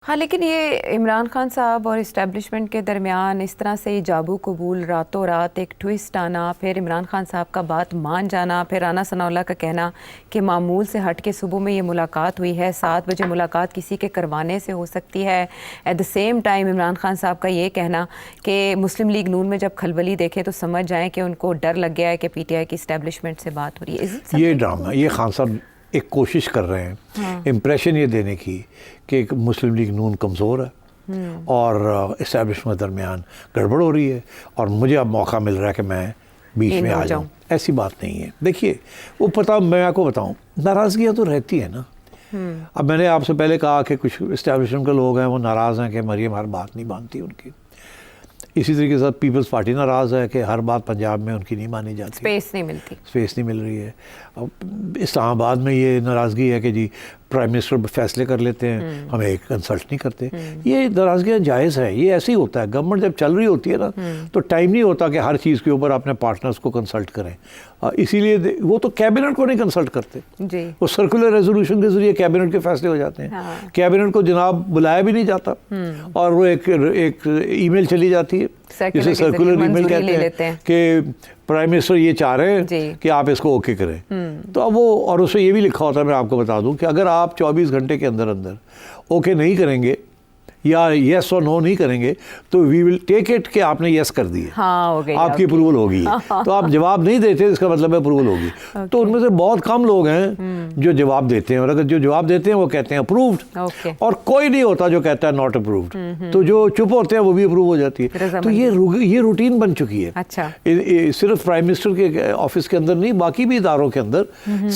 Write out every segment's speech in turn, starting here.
हाँ, लेकिन ये इमरान खान साहब और इस्टेब्लिशमेंट के दरमियान इस तरह से जाबू कबूल, रातों रात एक ट्विस्ट आना, फिर इमरान खान साहब का बात मान जाना, फिर राना सनाउल्लाह का कहना कि मामूल से हट के सुबह में ये मुलाकात हुई है, 7 बजे मुलाकात किसी के करवाने से हो सकती है। At the same time Imran Khan साहब का ये कहना कि मुस्लिम लीग नून में जब खलबली देखें तो समझ जाएँ कि उनको डर लग गया है कि PTI की इस्टेब्लिशमेंट से बात हो रही है। ये ड्रामा, ये खान साहब एक कोशिश कर रहे हैं इम्प्रेशन ये देने की कि मुस्लिम लीग नून कमज़ोर है और इस्टेब्लिशमेंट के दरमियान गड़बड़ हो रही है और मुझे अब मौका मिल रहा है कि मैं बीच में आ जाऊँ। ऐसी बात नहीं है। देखिए, वो पता, मैं आपको बताऊँ, नाराज़गियाँ तो रहती है ना। अब मैंने आपसे पहले कहा कि कुछ इस्टेब्लिशमेंट के लोग हैं वो नाराज़ हैं कि मरियम हर बात नहीं मानती उनकी। इसी तरीके से पीपल्स पार्टी नाराज़ है कि हर बात पंजाब में उनकी नहीं मानी जाती, स्पेस नहीं मिलती, स्पेस नहीं मिल रही है। अब इस्लामाबाद में ये नाराज़गी है कि जी प्राइम मिनिस्टर फैसले कर लेते हैं, हमें एक कंसल्ट नहीं करते। ये नाराज़गियाँ जायज़ है, ये ऐसे ही होता है। गवर्नमेंट जब चल रही होती है ना तो टाइम नहीं होता कि हर चीज़ के ऊपर अपने पार्टनर्स को कंसल्ट करें। इसीलिए वो तो कैबिनेट को नहीं कंसल्ट करते जी। वो सर्कुलर रेजोल्यूशन के जरिए कैबिनेट के फैसले हो जाते हैं। हाँ। कैबिनेट को जनाब बुलाया भी नहीं जाता और वो एक ईमेल चली जाती है जिसे सर्कुलर ईमेल कहते हैं कि प्राइम मिनिस्टर ये चाह रहे हैं कि आप इसको ओके करें। तो अब वो, और उसमें ये भी लिखा होता है, मैं आपको बता दूं कि अगर आप 24 घंटे के अंदर अंदर ओके नहीं करेंगे या येस और नो नहीं करेंगे तो वी विल टेक इट कि आपने येस कर दिया। हाँ, हो गई, आपकी अप्रूवल होगी। तो आप जवाब नहीं देते इसका मतलब है अप्रूवल होगी। तो उनमें से बहुत कम लोग हैं जो जवाब देते हैं, और अगर जो जवाब देते हैं वो कहते हैं अप्रूव्ड, और कोई नहीं होता जो कहता है नॉट अप्रूव्ड। तो जो चुप होते हैं वो भी अप्रूव हो जाती है। तो ये रूटीन बन चुकी है। अच्छा, सिर्फ प्राइम मिनिस्टर के ऑफिस के अंदर नहीं, बाकी भी इदारों के अंदर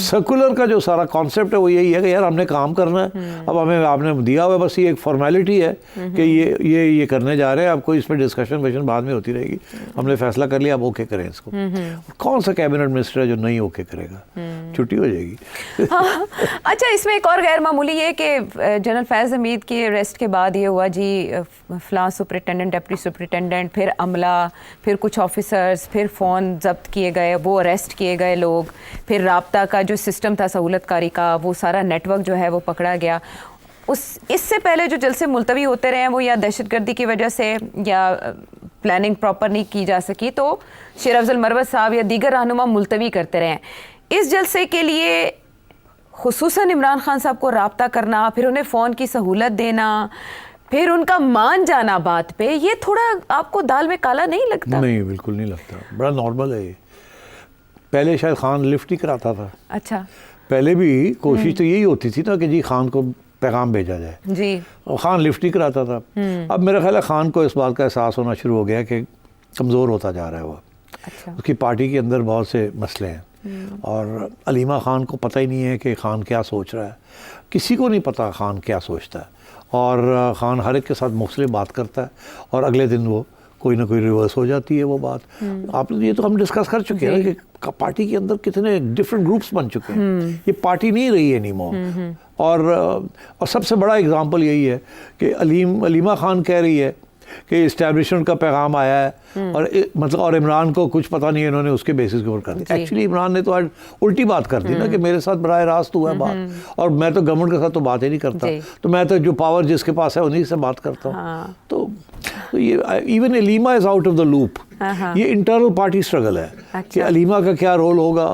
सर्कुलर का जो सारा कॉन्सेप्ट है वो यही है कि यार हमने काम करना है, अब हमें आपने दिया हुआ, बस ये एक फॉर्मेलिटी है कि ये करने जा रहे हैं। आपको इसमें डिस्कशन बाद में होती रहेगी, हमने फैसला कर लिया, अब ओके करें इसको। कौन सा कैबिनेट मिनिस्टर है जो नहीं ओके करेगा? छुट्टी हो जाएगी। हाँ। अच्छा, इसमें एक और गैर मामूली ये कि जनरल फैज़ हमीद की अरेस्ट के बाद ये हुआ जी, फलां सुपरिटेंडेंट, डिप्टी सुपरिटेंडेंट, फिर अमला, फिर कुछ ऑफिसर्स, फिर फ़ोन जब्त किए गए, वो अरेस्ट किए गए लोग, फिर राब्ता का जो सिस्टम था सहूलतकारी का, वो सारा नेटवर्क जो है वो पकड़ा गया। इससे पहले जो जलसे मुलतवी होते रहे हैं वो या दहशतगर्दी की वजह से या प्लानिंग प्रॉपर नहीं की जा सकी तो शेर अफजल मरवत साहब या दीगर रहनुमा मुलतवी करते रहे हैं। इस जलसे के लिए खुसूसन इमरान खान साहब को राब्ता करना, फिर उन्हें फ़ोन की सहूलत देना, फिर उनका मान जाना बात पे, ये थोड़ा आपको दाल में काला नहीं लगता? नहीं, बिल्कुल नहीं लगता, बड़ा नॉर्मल है ये। पहले शायद खान लिफ्ट ही कराता था। अच्छा, पहले भी कोशिश तो यही होती थी ना कि जी खान को पैगाम भेजा जाए जी, और खान लिफ्ट ही कराता था। अब मेरा ख्याल है खान को इस बात का एहसास होना शुरू हो गया कि कमज़ोर होता जा रहा है वो। अच्छा। उसकी पार्टी के अंदर बहुत से मसले हैं और अलीमा खान को पता ही नहीं है कि खान क्या सोच रहा है। किसी को नहीं पता खान क्या सोचता है, और खान हर एक के साथ मुख्तलिफ बात करता है और अगले दिन वो कोई ना कोई रिवर्स हो जाती है वो बात। आप ये तो हम डिस्कस कर चुके हैं कि पार्टी के अंदर कितने डिफरेंट ग्रुप्स बन चुके हैं। ये पार्टी नहीं रही है एनीमोर। और सबसे बड़ा एग्जांपल यही है कि अलीमा खान कह रही है कि इस्टेब्लिशमेंट का पैगाम आया है और मतलब और इमरान को कुछ पता नहीं है, इन्होंने उसके बेसिस के ऊपर कर दिया। एक्चुअली इमरान ने तो आज उल्टी बात कर दी ना कि मेरे साथ बराह रास्त हुआ है बात, और मैं तो गवर्नमेंट के साथ तो बात ही नहीं करता, तो मैं तो जो पावर जिसके पास है उन्हीं से बात करता हूँ। हाँ। तो ये even Aleema is out of the loop. ये इंटरनल पार्टी स्ट्रगल है। अच्छा। कि अलीमा का क्या रोल होगा,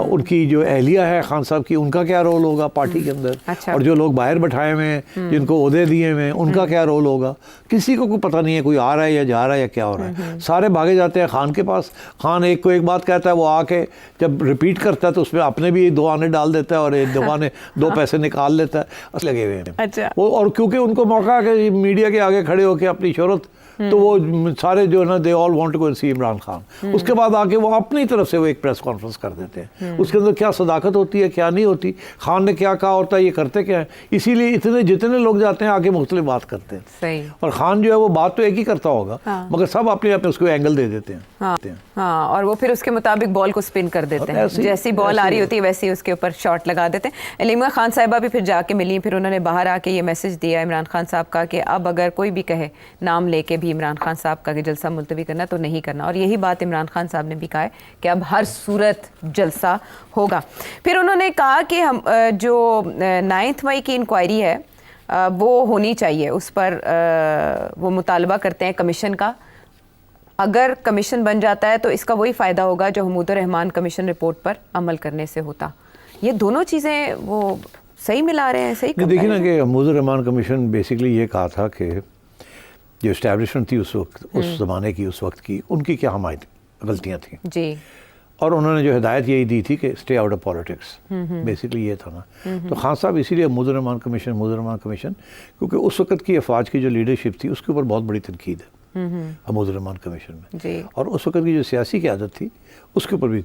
उनकी जो अहलिया है खान साहब की, उनका क्या रोल होगा पार्टी के अंदर। अच्छा। और जो लोग बाहर बैठाए हुए हैं जिनको ओहदे दिए हुए हैं उनका क्या रोल होगा, किसी को कोई पता नहीं है। कोई आ रहा है या जा रहा है या क्या हो रहा है, सारे भागे जाते हैं खान के पास। खान एक को एक बात कहता है, वो आके जब रिपीट करता है तो उसमें अपने भी 2 आने डाल देता है और एक 2 आने 2 पैसे निकाल लेता है, लगे हुए हैं। अच्छा। और क्योंकि उनको मौका है मीडिया के आगे खड़े होकर अपनी शोहरत, तो वो सारे जो है ना they all want to go see Imran Khan. उसके बाद आके वो अपनी तरफ से वो एक प्रेस कॉन्फ्रेंस कर देते हैं। उसके अंदर क्या सदाकत होती है, क्या नहीं होती, खान ने क्या कहा होता है, ये करते क्या है। इसीलिए जितने लोग जाते हैं आके मुख्तलिफ बात करते हैं। सही। और खान जो है वो बात तो एक ही करता होगा। हाँ। मगर सब अपने उसको एंगल दे देते हैं। हाँ। हाँ, और वो फिर उसके मुताबिक बॉल को स्पिन कर देते हैं, जैसी बॉल आ रही होती है वैसे उसके ऊपर शॉट लगा देते हैं। अलीमा खान साहिबा भी फिर जाके मिली, फिर उन्होंने बाहर आके ये मैसेज दिया इमरान खान साहब का कि अब अगर कोई भी कहे नाम लेके भी इमरान खान साहब का कि जलसा मुलतवी करना तो नहीं करना। और यही बात इमरान खान साहब ने भी कहा है कि अब हर सूरत जलसा होगा। फिर उन्होंने कहा कि हम जो 9 मई की इंक्वायरी है वो होनी चाहिए, उस पर वो मुतालबा करते हैं कमीशन का। अगर कमीशन बन जाता है तो इसका वही फ़ायदा होगा जो हमूद रहमान कमीशन रिपोर्ट पर अमल करने से होता। ये दोनों चीज़ें वो सही मिला रहे हैं, सही देखिए ना कि हमूद रहमान कमीशन बेसिकली ये कहा था कि जो इस्टेब्लिशमेंट थी उस वक्त, उस ज़माने की, उस वक्त की, उनकी क्या हमारी गलतियाँ थी जी, और उन्होंने जो हिदायत यही दी थी कि stay out of politics, basically ये था ना। तो खान साहब इसीलिए हमूद रहमान कमीशन क्योंकि उस वक्त की अफवाज की जो लीडरशिप थी उसके ऊपर बहुत बड़ी तनकीद है हमूद रहमान कमीशन में जी। और उस वक्त की जो सियासी क़यादत थी उसके ऊपर भी,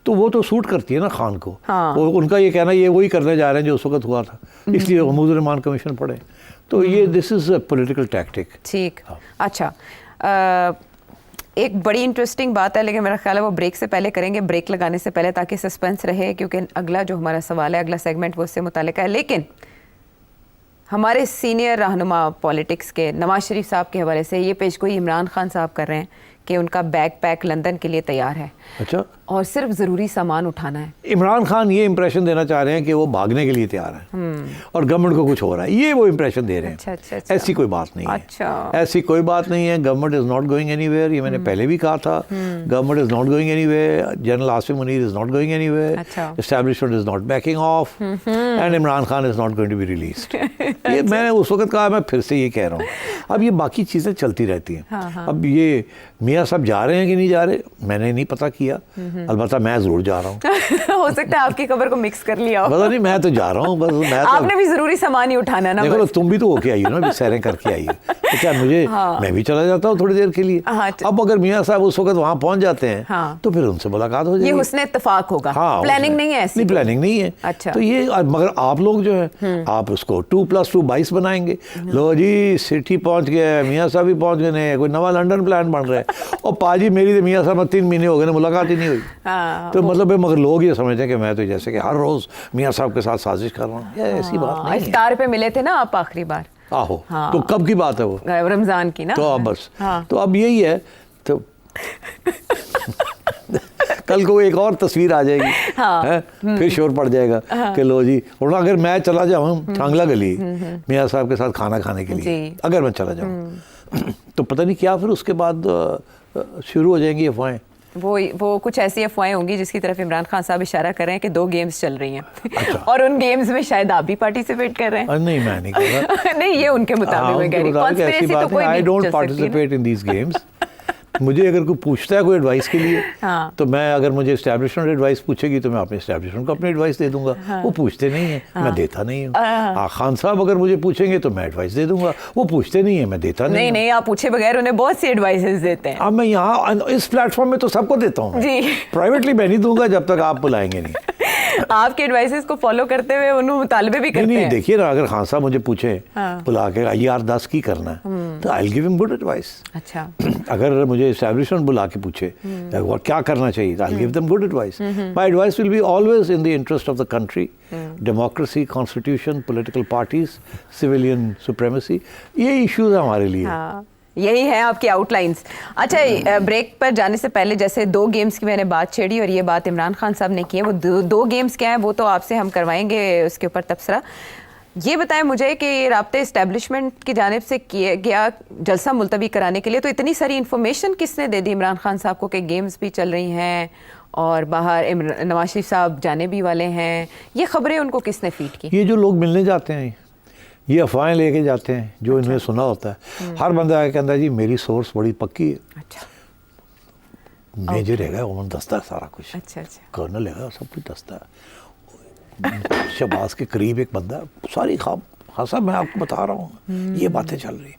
तो वो तो सूट करती है ना खान को। हाँ। वो उनका ये कहना ये वही करने जा रहे हैं जो उस वक्त हुआ था, इसलिए हमूद रहमान कमीशन पढ़े। तो ये this is a political tactic. ठीक। अच्छा, एक बड़ी इंटरेस्टिंग बात है, लेकिन मेरा ख्याल है वो ब्रेक से पहले करेंगे, ब्रेक लगाने से पहले, ताकि सस्पेंस रहे, क्योंकि अगला जो हमारा सवाल है, अगला सेगमेंट वो उससे मुताल्लिक़ है। लेकिन हमारे सीनियर रहनुमा पॉलिटिक्स के नवाज शरीफ साहब के हवाले से ये पेशगोई इमरान खान साहब कर रहे हैं कि उनका बैग पैक लंदन के लिए तैयार है। अच्छा, और सिर्फ ज़रूरी सामान उठाना है। इमरान खान ये इंप्रेशन देना चाह रहे हैं कि वो भागने के लिए तैयार है और गवर्नमेंट को कुछ हो रहा है, ये वो इंप्रेशन दे रहे हैं। अच्छा, अच्छा, अच्छा। ऐसी कोई बात नहीं है। अच्छा। ऐसी कोई बात नहीं है। Government is not going anywhere, ये मैंने पहले भी कहा था। Government is not going anywhere, general Asim Munir is not going anywhere, अच्छा। Establishment is not backing off and Imran Khan is not going to be released. ये मैंने उस वक्त कहा, मैं फिर से ये कह रहा हूँ। अब ये बाकी चीज़ें चलती रहती हैं। अब ये मियाँ साहब जा रहे हैं कि नहीं जा रहे, मैंने नहीं पता किया, अलबत्ता मैं ज़रूर जा रहा हूँ। हो सकता है आपकी खबर को मिक्स कर लिया हो। पता नहीं, मैं तो जा रहा हूँ बस। मैं तो आपने भी जरूरी सामान ही उठाना ना। देखो, तुम भी तो होके आई हो ना, सैरें करके आई हो, तो क्या मुझे मैं भी चला जाता हूँ थोड़ी देर के लिए। अब अगर मियाँ साहब उस वक्त वहाँ पहुँच जाते हैं तो फिर उनसे मुलाकात हो जाएगी। ये हुस्न इत्तेफाक होगा। हाँ, प्लानिंग नहीं है ऐसी। नहीं, प्लानिंग नहीं है। अच्छा। तो ये मगर आप लोग जो है आप उसको 2+2 22 बनाएंगे। लो जी, सिटी पहुँच गए, मियाँ साहब भी पहुँच गए, कोई नवा लंदन प्लान बन रहा है। और पाजी मेरी तो मियाँ साहब 3 महीने हो गए, मुलाकात ही नहीं हुई। तो मतलब मगर लोग ये समझते हैं कि मैं तो जैसे कि हर रोज मियाँ साहब के साथ साजिश कर रहा हूँ। ऐसी बात नहीं है। इफ्तार पे मिले थे ना आप आखिरी बार। आहो, तो कब की बात है वो? रमजान की ना। तो अब बस, तो अब यही है। तो कल को एक और तस्वीर आ जाएगी। है? फिर शोर पड़ जाएगा कि लो जी, और अगर मैं चला जाऊँ छांगला गली मियाँ साहब के साथ खाना खाने के लिए, अगर मैं चला जाऊँ तो पता नहीं क्या फिर उसके बाद शुरू हो जाएंगी अफवाहें। वो कुछ ऐसी अफवाहें होंगी जिसकी तरफ इमरान खान साहब इशारा कर रहे हैं कि 2 गेम्स चल रही हैं। अच्छा। और उन गेम्स में शायद आप भी पार्टिसिपेट कर रहे हैं। नहीं, मैं नहीं कर रहा। नहीं, ये उनके मुताबिक मैं कह रही हूं। ऐसी बात है, I don't participate in these games. मुझे अगर कोई पूछता है कोई एडवाइस के लिए, तो मैं, अगर मुझे एस्टैब्लिशमेंट एडवाइस पूछेगी तो मैं अपने एस्टैब्लिशमेंट को अपनी एडवाइस दे दूंगा। वो पूछते नहीं है, मैं देता नहीं हूँ। खान साहब अगर मुझे पूछेंगे तो मैं एडवाइस दे दूंगा, वो पूछते नहीं है, मैं देता नहीं। नहीं, आप पूछे बगैर उन्हें बहुत सी एडवाइसेस देते हैं। अब मैं यहाँ इस प्लेटफॉर्म में तो सबको देता हूँ जी। प्राइवेटली मैं नहीं दूंगा जब तक आप बुलाएंगे नहीं। आपके एडवाइसेस को फॉलो करते हुए उन्हें मुतालबे भी करते हैं। नहीं, देखिए ना, अगर खान साहब मुझे पूछे बुला के यार 10 की करना है, तो I will give him good advice. अच्छा। अगर मुझे एस्टैब्लिशमेंट बुला के पूछे और क्या करना चाहिए, I will give them good advice. My advice will be always in the interest of the country, democracy, constitution, political parties, civilian supremacy. ये इश्यूज है हमारे लिए। यही है आपकी आउटलाइंस। अच्छा, ब्रेक पर जाने से पहले जैसे 2 गेम्स की मैंने बात छेड़ी और ये बात इमरान खान साहब ने की है, वो 2 गेम्स क्या है वो तो आपसे हम करवाएंगे उसके ऊपर तबसरा। ये बताएं मुझे कि राब्ते इस्टेब्लिशमेंट की जानिब से किया गया जलसा मुलतवी कराने के लिए तो इतनी सारी इन्फॉर्मेशन किसने दे दी इमरान खान साहब को कि गेम्स भी चल रही हैं और बाहर नवाज शरीफ साहब जाने भी वाले हैं, ये खबरें उनको किसने फीड की? ये जो लोग मिलने जाते हैं, ये अफवाहें लेके जाते हैं जो इन्हें सुना होता है। हर बंदा कहता है जी मेरी सोर्स बड़ी पक्की है। अच्छा। मेजर है, उन्होंने दस्ता है सारा कुछ। अच्छा। कर्नल है, सब कुछ दस्ता है। शहबाज के करीब एक बंदा, सारी हाँ साहब मैं आपको बता रहा हूँ ये बातें चल रही।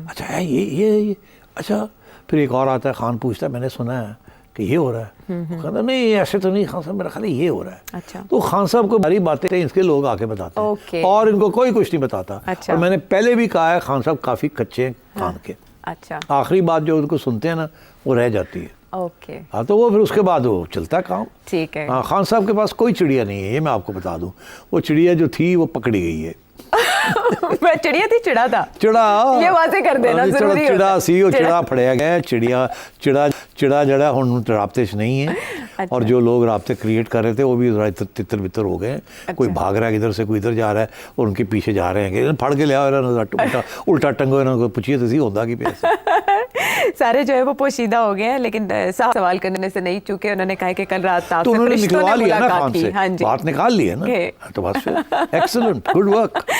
अच्छा है ये अच्छा। फिर एक और आता है, खान पूछता है मैंने सुना है कि ये हो रहा है। वो कहता नहीं ऐसे तो नहीं खान साहब, मेरा ख्याल है ये हो रहा है। अच्छा। तो खान साहब को सारी बातें इसके लोग आके बताते हैं और इनको कोई कुछ नहीं बताता। अच्छा। और मैंने पहले भी कहा है खान साहब काफ़ी कच्चे हैं खान के। अच्छा। आखिरी बात जो उनको सुनते हैं ना वो रह जाती है। ओके। हाँ, तो वो फिर उसके बाद वो चलता है काम। ठीक है। हाँ, खान साहब के पास कोई चिड़िया नहीं है, ये मैं आपको बता दूं। वो चिड़िया जो थी वो पकड़ी गई है। मैं चिड़िया थी, चिड़ा था। चिड़ा ये बातें कर देना जरूरी चिड़ा सी, वो चिड़ा फड़िया गया। चिड़ा जड़ा हुण राब्ते च नहीं है। और जो लोग राब्ते क्रिएट कर रहे थे वो भी तितर बितर हो गए। कोई भाग रहा है इधर से, कोई इधर जा रहा है और उनके पीछे जा रहे हैं कि फड़ के लिया उल्टा टंगो इन्होंने पूछिए तो होता कि सारे जो है वो पोशीदा हो गए हैं, लेकिन साफ सवाल करने से नहीं चूके। उन्होंने कहा कि कल रात तो उन्होंने निकलवा लिया ना खान से, हाँ जी, बात निकाल ली है ना, तो बस एक्सीलेंट, गुड वर्क।